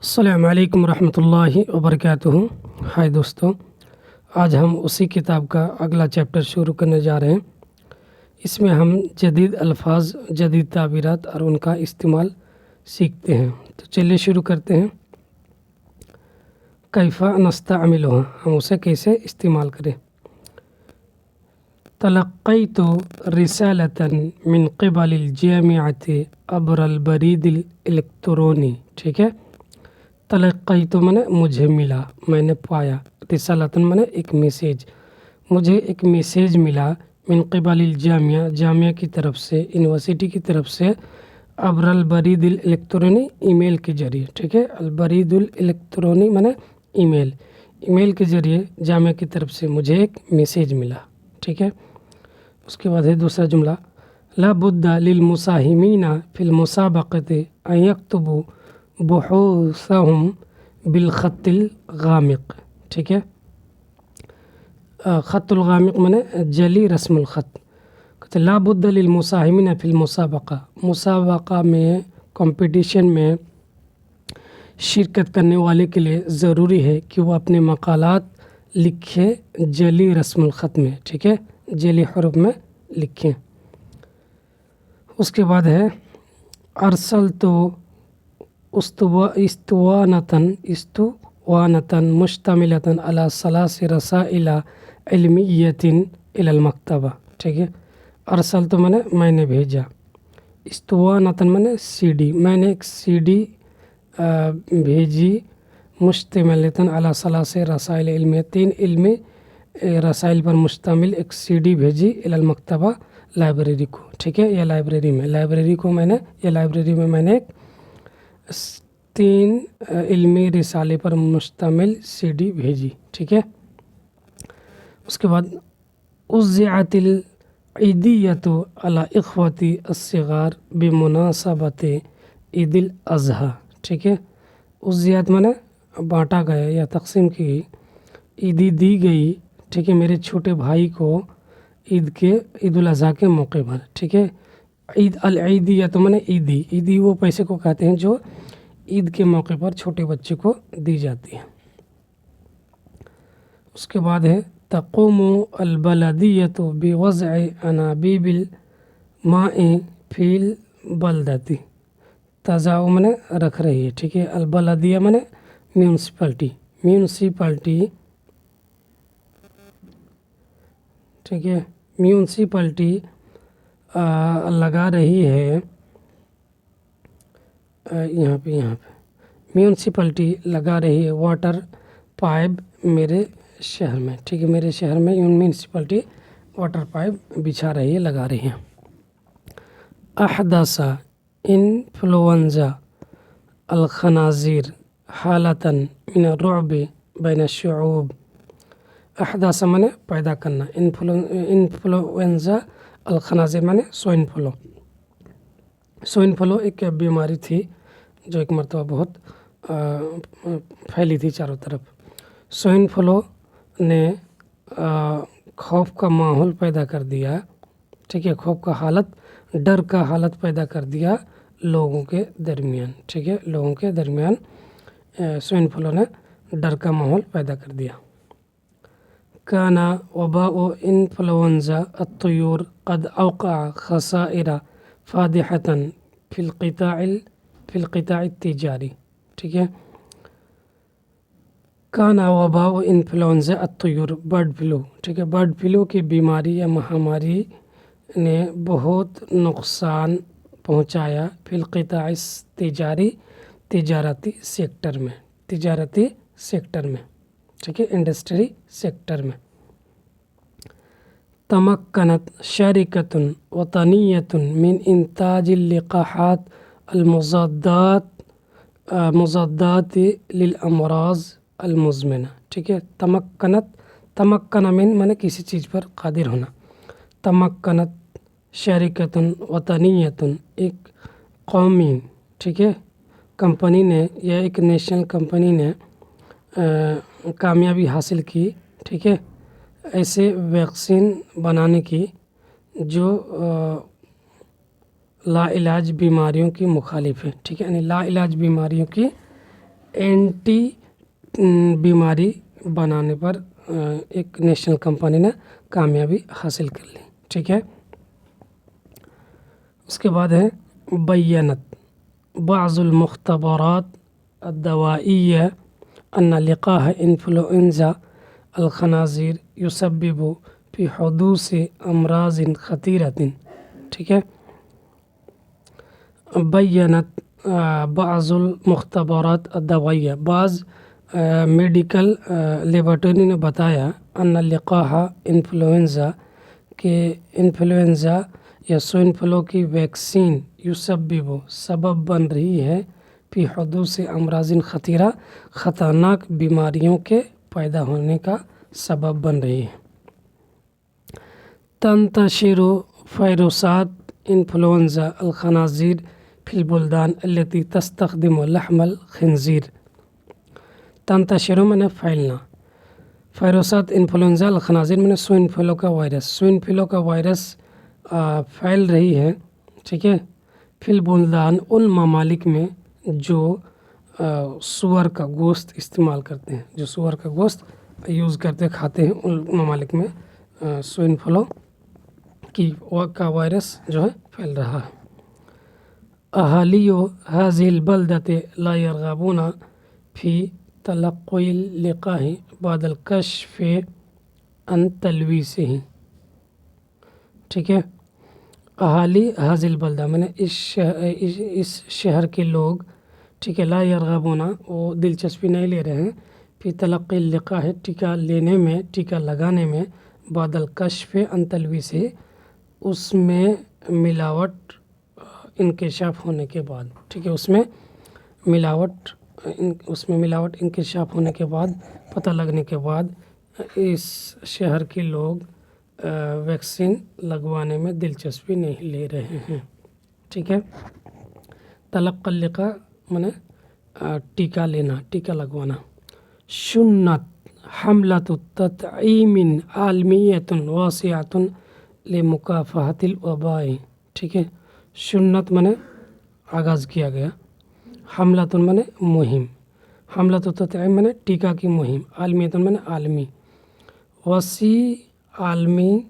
السلام علیکم ورحمۃ اللہ وبرکاتہ۔ ہائے دوستو، آج ہم اسی کتاب کا اگلا چیپٹر شروع کرنے جا رہے ہیں۔ اس میں ہم جدید الفاظ، جدید تعبیرات اور ان کا استعمال سیکھتے ہیں۔ تو چلیے شروع کرتے ہیں۔ کیف نستعملها، ہم اسے کیسے استعمال کریں۔ تلقیت رسالة من قبل الجامعة عبر البريد الإلكتروني، ٹھیک ہے۔ تلقیت مانے مجھے ملا، میں نے پایا، رسالتاً مانے ایک میسیج، مجھے ایک میسیج ملا من قبل الجامعہ، جامعہ کی طرف سے، یونیورسٹی کی طرف سے، عبر البرید الیکٹرونی، ای میل کے ذریعے، ٹھیک ہے۔ البرید الیکٹرونی مانے ای میل، ای میل کے ذریعے جامعہ کی طرف سے مجھے ایک میسیج ملا، ٹھیک ہے۔ اس کے بعد ہے دوسرا جملہ، لا بد للمساہمین فی المسابقۃ ان یکتبوا بحوثہم بالخط الغامق، ٹھیک ہے۔ خط الغامق مانے جلی رسم الخط۔ لا بد للمساہمین فی المسابقہ، مسابقہ میں، کمپٹیشن میں شرکت کرنے والے کے لیے ضروری ہے کہ وہ اپنے مقالات لکھے جلی رسم الخط میں، ٹھیک ہے، جلی حروف میں لکھیں۔ اس کے بعد ہے ارسلت اسطوانة مشتملة على 3 رسائل علمیة إلى المکتبہ، ٹھیک ہے۔ ارسلت مانے میں نے بھیجا، اسطوانة مانے سی ڈی، میں نے ایک سی ڈی بھیجی، مشتملة على 3 رسائل علمیہ، 3 علمی رسائل پر مشتمل ایک سی ڈی بھیجی، إلى المکتبہ، لائبریری کو، ٹھیک ہے، یا لائبریری میں، لائبریری میں میں نے ایک 3 علمی رسالے پر مشتمل سی ڈی بھیجی، ٹھیک ہے۔ اس کے بعد وزعت العیدیۃ علی اخوتی الصغار بمناسبۃ عید الاضحیٰ، ٹھیک ہے۔ وزعت مانے بانٹا گیا یا تقسیم کی گئی، عیدی دی گئی، ٹھیک ہے، میرے چھوٹے بھائی کو عید الاضحیٰ کے موقع پر، ٹھیک ہے۔ عید العیدیۃ مانے عیدی، عیدی وہ پیسے کو کہتے ہیں جو عید کے موقع پر چھوٹے بچے کو دی جاتی ہے۔ اس کے بعد ہے تقوم البلدیۃ بوضع انابیب الماء فی البلدۃ، تضع مانے رکھ رہی ہے، ٹھیک ہے۔ البلدیہ مانے میونسپلٹی، ٹھیک ہے، میونسپلٹی لگا رہی ہے، یہاں پہ میونسپلٹی لگا رہی ہے واٹر پائپ میرے شہر میں، ٹھیک ہے، میرے شہر میں میونسپلٹی واٹر پائپ بچھا رہی ہے، لگا رہی ہے۔ احدث انفلونزا الخنازیر حالۃ من الرعب بین الشعوب، احدث مانے پیدا کرنا، انفلوئنزا الخنازیر مانے سوائن فلو۔ سوائن فلو ایک بیماری تھی جو ایک مرتبہ بہت پھیلی تھی چاروں طرف۔ سوائن فلو نے خوف کا ماحول پیدا کر دیا، ٹھیک ہے، خوف کا حالت، ڈر کا حالت پیدا کر دیا لوگوں کے درمیان، ٹھیک ہے، لوگوں کے درمیان سوائن فلو نے ڈر کا ماحول پیدا کر دیا۔ کان وباء انفلونزا الطیور قد اوقع خسائر فادحة فی القطاع التجاری، ٹھیک ہے۔ کان وباء انفلونزا الطیور، برڈ فلو، ٹھیک ہے، برڈ فلو کی بیماری یا مہاماری نے بہت نقصان پہنچایا فی القطاع التجاری، تجارتی سیکٹر میں، ٹھیک ہے، انڈسٹری سیکٹر میں۔ تمکنت شرکۃ وطنیۃ من انتاج اللقاحات المضادات للامراض المزمنہ، ٹھیک ہے۔ تمکن من کسی چیز پر قادر ہونا، تمکنت شرکۃ وطنیۃ ایک قومی، ٹھیک ہے، کمپنی نے یا ایک نیشنل کمپنی نے کامیابی حاصل کی، ٹھیک ہے، ایسے ویکسین بنانے کی جو لا علاج بیماریوں کی مخالف ہے، ٹھیک ہے، یعنی لا علاج بیماریوں کی एंटी बीमारी बनाने पर एक नेशनल कंपनी ने कामयाबी हासिल कर ली। ठीक है, उसके बाद है बय्यनत बाज़ुल मुख्तबरात अद्दवाइया अन्ना लिक़ाह इन्फ्लुएंज़ा अल-खनाज़ीर युसब्बिबु फी हुदूस अमराज़िन खतीरतिन। ठीक है, बय्यनत बाज़ुल मुख्तबरात अद्दवाइया, बाज़ मेडिकल लेबॉर्टरी ने बताया अन्ना लिक़ाह इन्फ्लुएंज़ा के इन्फ्लुएंज़ा या स्वाइन फ्लू की वैक्सीन युसब्बिबु सबब बन रही है फी हुदूस अमराज़िन खतीरा, ख़तरनाक बीमारियों के पैदा होने का सबब बन रही है। तंतशिरु फ़ैरुसात इन्फ्लुएंज़ा अल-खनाज़ीर फिल बुल्दान अल्लती तस्तख़दिमु लहमल खिंज़ीर। तंतशिरु माने फैलना, फ़ैरुसात इन्फ्लुएंज़ा अल-खनाज़ीर माने स्वाइन फ्लू का वायरस, स्वाइन फ्लू का वायरस फैल रही है। ठीक है, फिल बुल्दान उन ममालिक में जो सूअर का गोश्त इस्तेमाल करते हैं, जो सूअर का गोश्त यूज़ करते खाते हैं, उन ममालिक में स्वाइन फ्लू का वायरस जो है फैल रहा है। अहालियो हाज़िल बल्दते ला यरग़बूना फ़ी तलक़्क़ुल लिक़ाहि बादल कश्फ़े अन तलवीसिही। ठीक है, अहाली हाज़िल बल्दा मैंने इस शहर के लोग, ठीक है, ला यरग़बूना वो दिलचस्पी नहीं ले रहे हैं, फ़ी तलक़्क़ुल लिक़ाह टीका लेने में, टीका लगाने में, बादल कश्फ़े अन तलवीसिही उसमें मिलावट इंकशाफ होने के बाद। ठीक है, उसमें मिलावट इंकशाफ होने के बाद, पता लगने के बाद इस शहर के लोग वैक्सीन लगवाने में दिलचस्पी नहीं ले रहे हैं। ठीक है, तलक़्क़ुल लिक़ाह माने टीका लेना, टीका लगवाना। सुन्नत हमलतु तत्ईमिन आलमियतुन वासिअतुन लिमुकाफ़हतिल वबाई। ठीक है, सुन्नत माने आगाज़ किया गया, हमलतुन माने मुहिम, हमलतु तत्ईम माने टीका की मुहिम, आलमियतुन माने आलमी, वसी आलमी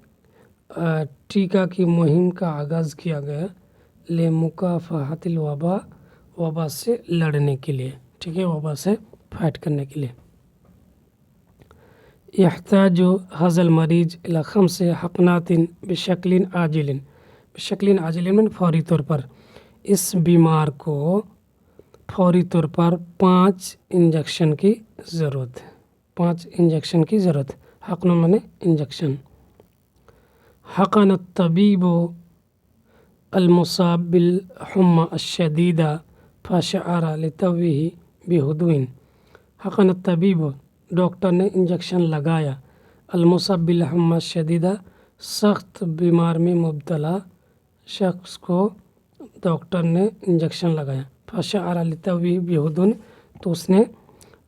टीका की मुहिम का आगाज़ किया गया लिमुकाफ़हतिल वबा, वबा से लड़ने के लिए। ठीक है, वबा से फाइट करने के लिए। यहताजु हज़ल मरीज इला खम्से हक़नातिन बिशक्लिन आजिलिन, बिशक्लिन आजिलिन में फौरी तौर पर, इस बीमार को फौरी तौर पर 5 इंजेक्शन की ज़रूरत है, 5 इंजेक्शन की ज़रूरत है। हक़न माने इंजेक्शन। हक़न तबीबो अलमुसाब बिल हुम्मा अशदीदा फ़शअरा लितव्विही बिहुदुइन। हक़न तबीबो डॉक्टर ने इंजेक्शन लगाया, अलमुसाब बिल हुम्मा शदीदा सख्त बीमार में मुब्तला शख्स को डॉक्टर ने इंजेक्शन लगाया, फ़शअरा लितव्विही बिहुदुइन तो उसने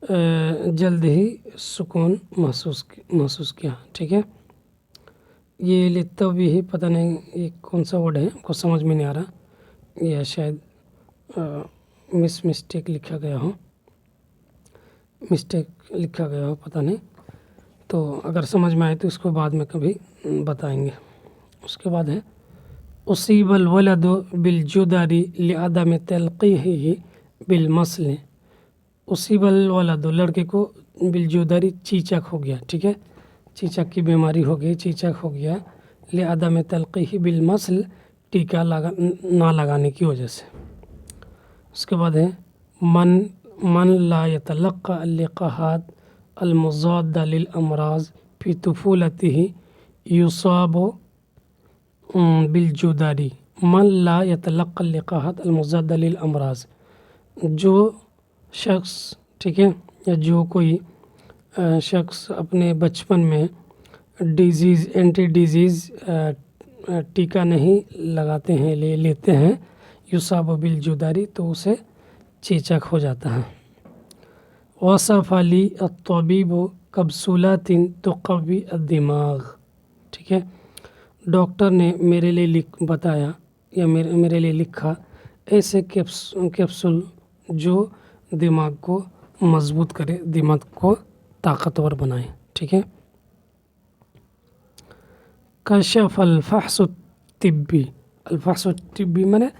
जल्द ही सुकून महसूस किया। ठीक है, ये लितव्विही पता नहीं ये कौन सा वर्ड है, हमको समझ में नहीं आ रहा, यह शायद मिस्टेक लिखा गया हो, पता नहीं, तो अगर समझ में आए तो इसको बाद में कभी बताएंगे। उसके बाद है उसीबल वलदु बिलजुदारी लिअदम तलक़ीही बिलमसल। उसीबल वलदु लड़के को बिलजुदारी चीचक हो गया। ठीक है, चीचक की बीमारी हो गई, चीचक हो गया, लिअदम तलक़ीही बिलमसल टीका ना लगाने की वजह से। उसके बाद है मन ला यतलक़्क़ा अल-लिक़ाहात अल-मुज़ाद्दा लिल अमराज़ फ़ी तुफ़ूलतिही युसाबु बिलजुदारी। मन ला यतलक़्क़ा अल-लिक़ाहात अल-मुज़ाद्दा लिल अमराज़, जो शख्स, ठीक है, या जो कोई शख्स अपने बचपन में एंटी डिजीज़ टीका नहीं लगाते हैं, लेते हैं, युसाबु बिलजुदारी तो उसे चेचक हो जाता है। वसफ़ली अत्तबीबु कब्सुलातिन तुक़व्वी अद्दिमाग़। ठीक है, डॉक्टर ने मेरे लिए बताया या मेरे लिए लिखा ऐसे कैप्सूल जो दिमाग को मजबूत करे, दिमाग को ताकतवर बनाए। ठीक है। कशफ अल-फह्स तिब्बी, अल-फह्स तिब्बी माने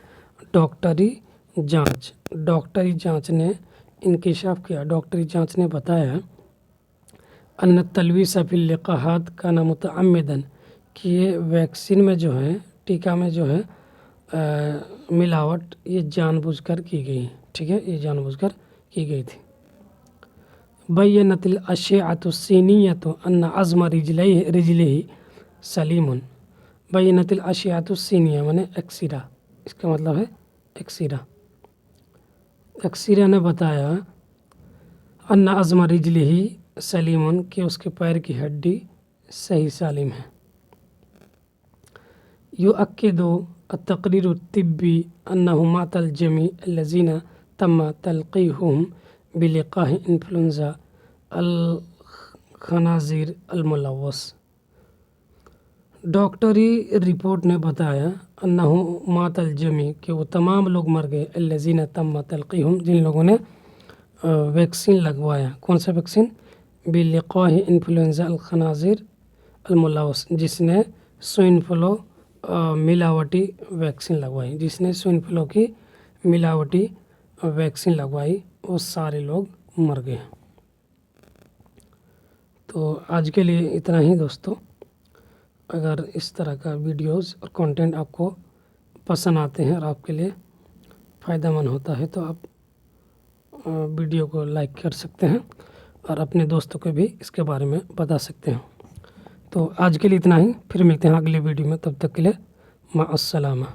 डॉक्टरी जांच। डॉक्टरी जांच ने इंकिशाफ किया, डॉक्टरी जांच ने बताया अन्न तलवीस फिल लिक़ाहात काना मुतअम्मिदन, कि ये वैक्सीन में जो है, टीका में जो है मिलावट ये जानबूझकर की गई। ठीक है, ये जानबूझकर की गई थी। बय्यनतिल अश्शिअतु सीनियतु अन्न अज़्म रिजलिही सलीमुन। बय्यनतिल अश्शिअतु सीनिया माने एक्सीरा, इसका मतलब है एक्सीरा। एक्सीरा ने बताया अन्न अज़्म रिजलिही सलीमुन, कि उसके पैर की हड्डी सही सालिम है। युअक्किदु अत-तक़रीरु तिब्बी अन्नहु मातल जमी अल्लज़ीना तम्म तल्क़ीहुहुम बिलिक़ाह इन्फ्लुएंज़ा अल-खनाज़ीर अल-मुलव्वस। डॉक्टरी रिपोर्ट ने बताया अन्नहु मातल जमी, कि वो तमाम लोग मर गए, अल्लज़ीना तम्म तल्क़ीहुम, जिन लोगों ने वैक्सीन लगवाया। कौन सा वैक्सीन? बिलिक़ाह इन्फ्लुएंज़ा अल-खनाज़ीर अल-मुलव्वस, जिसने स्वाइन फ्लू मिलावटी वैक्सीन लगवाई, जिसने स्वाइन फ्लू की मिलावटी वैक्सीन लगवाई, वो सारे लोग मर गए। तो आज के लिए इतना ही दोस्तों। अगर इस तरह का वीडियोस और कंटेंट आपको पसंद आते हैं और आपके लिए फ़ायदेमंद होता है तो आप वीडियो को लाइक कर सकते हैं और अपने दोस्तों को भी इसके बारे में बता सकते हैं। तो आज के लिए इतना ही, फिर मिलते हैं अगले वीडियो में, तब तक के लिए मा अस्सलामा।